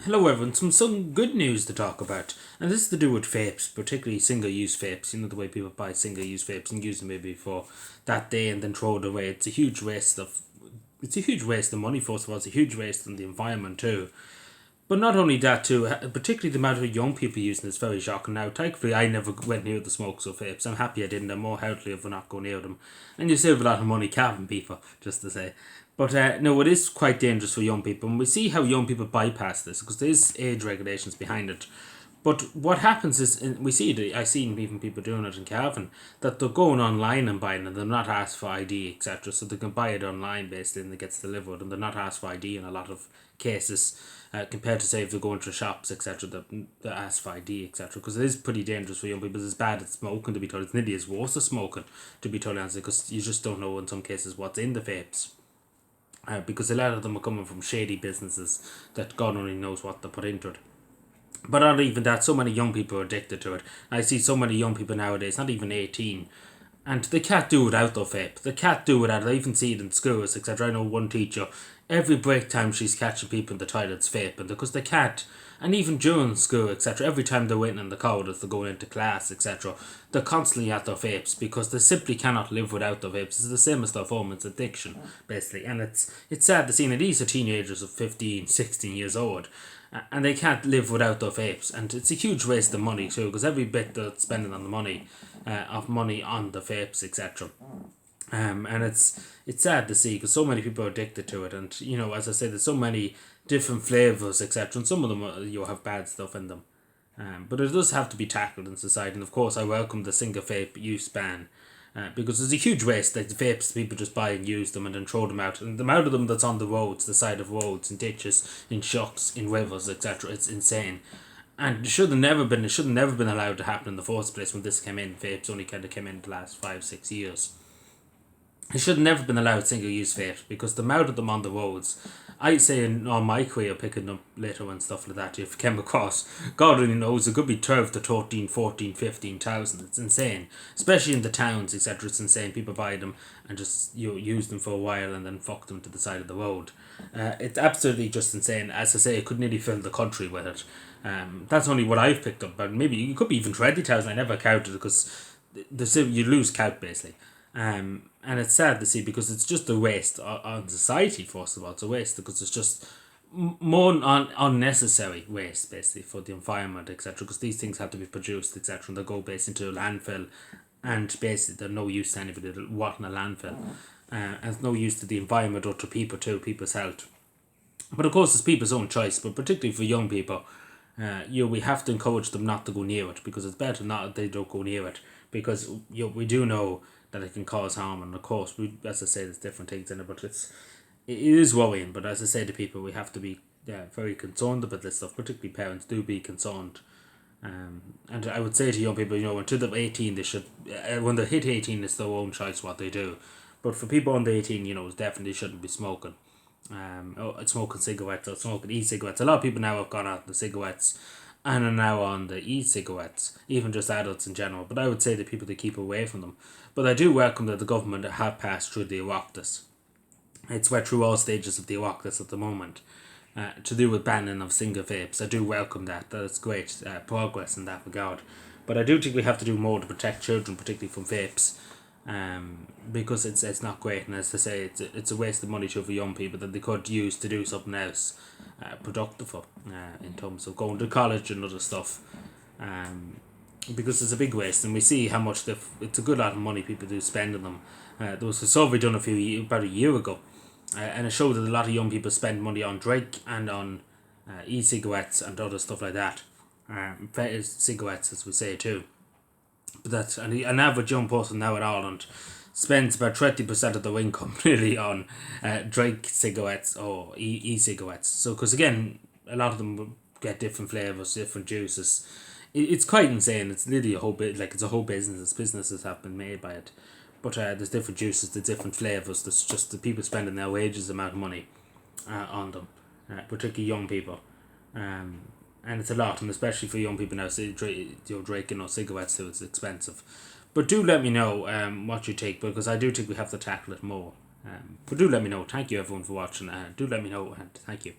Hello everyone, some good news to talk about, and this is to do with vapes, particularly single-use vapes. You know the way people buy single-use vapes and use them maybe for that day and then throw it away. It's a huge waste of money. First of all, it's a huge waste on the environment too. But not only that too, particularly the amount of young people using it is very shocking now. Thankfully, I never went near the smokes of vapes. I'm happy I didn't. I'm more healthy if I not go near them. And you save a lot of money capping people, just to say. But no, it is quite dangerous for young people. And we see how young people bypass this because there's age regulations behind it. But what happens is, and we see it, I've seen even people doing it in Cavan, that they're going online and buying it, they're not asked for ID, etc. So they can buy it online basically and it gets delivered, and they're not asked for ID in a lot of cases, compared to say if they're going to shops, etc. They're asked for ID, etc. Because it is pretty dangerous for young people. It's as bad as smoking, to be told. It's nearly as worse as smoking, to be totally honest, because you just don't know in some cases what's in the vapes. Because a lot of them are coming from shady businesses that God only knows what they put into it. But not even that, so many young people are addicted to it. I see so many young people nowadays, not even 18, and they can't do without their vape. They can't do without it. I even see it in schools, etc. I know one teacher, every break time she's catching people in the toilets vaping because they can't. And even during school, etc., every time they're waiting in the corridors, they're going into class, etc., they're constantly at their vapes because they simply cannot live without their vapes. It's the same as their phone, it's addiction, basically. And it's sad to see that these are teenagers of 15, 16 years old, and they can't live without their vapes. And it's a huge waste of money, too, because every bit they're spending on the money, of money on the vapes, etc. And it's sad to see because so many people are addicted to it, and as I said, there's so many different flavors, etc. And some of them you have bad stuff in them, but it does have to be tackled in society. And of course, I welcome the single vape use ban. Because there's a huge waste that vapes people just buy and use them and then throw them out, and the amount of them that's on the roads, the side of roads, in ditches, in shocks, in rivers, etc. It's insane, and it should have never been. It should have never been allowed to happen in the first place when this came in. Vapes only kind of came in the last 5-6 years. It should have never been allowed single use vapes because the amount of them on the roads. I say in all my career picking up litter and stuff like that, you've come across, God only knows, it could be 12 to 13, 14, 15,000. It's insane. Especially in the towns, etc. It's insane. People buy them and just use them for a while and then fuck them to the side of the road. It's absolutely just insane. As I say, it could nearly fill the country with it. That's only what I've picked up, but maybe it could be even 20,000. I never counted because you lose count basically. And it's sad to see because it's just a waste on society. First of all, it's a waste because it's just more unnecessary waste basically for the environment, etc. Because these things have to be produced, etc. And they go basically into a landfill, and basically they're no use to anybody. What in a landfill, and it's no use to the environment or to people too, people's health. But of course, it's people's own choice. But particularly for young people, we have to encourage them not to go near it because it's better not that they don't go near it because we do know that it can cause harm, and of course as I say, there's different things in it, but it is worrying. But as I say to people, we have to be very concerned about this stuff. Particularly parents, do be concerned. And I would say to young people, until they're 18, they should when they hit 18, it's their own choice what they do. But for people under 18, it definitely shouldn't be smoking. Smoking cigarettes or smoking e-cigarettes. A lot of people now have gone out the cigarettes and are now on the e-cigarettes, even just adults in general. But I would say to people to keep away from them. But I do welcome that the government have passed through the Oireachtas. It's went through all stages of the Oireachtas at the moment. To do with banning of single vapes. I do welcome that. That's great progress in that regard. But I do think we have to do more to protect children, particularly from vapes. Because it's not great, and as I say, it's a waste of money too for young people that they could use to do something else productive for, in terms of going to college and other stuff. Because it's a big waste, and we see how much it's a good lot of money people do spend on them. There was a survey done about a year ago, and it showed that a lot of young people spend money on drink and on e-cigarettes and other stuff like that. Cigarettes, as we say too. But that's an average young person now in Ireland spends about 20% of their income really on drink, cigarettes or e-cigarettes. So, because again, a lot of them will get different flavours, different juices. It's quite insane. It's literally a whole bit, like it's a whole business. Businesses have been made by it. But there's different juices, there's different flavours. There's just the people spending their wages amount of money on them, particularly young people. And it's a lot, and especially for young people now, drinking or cigarettes too, it's expensive. But do let me know what you take, because I do think we have to tackle it more. But do let me know. Thank you everyone for watching. Do let me know, and thank you.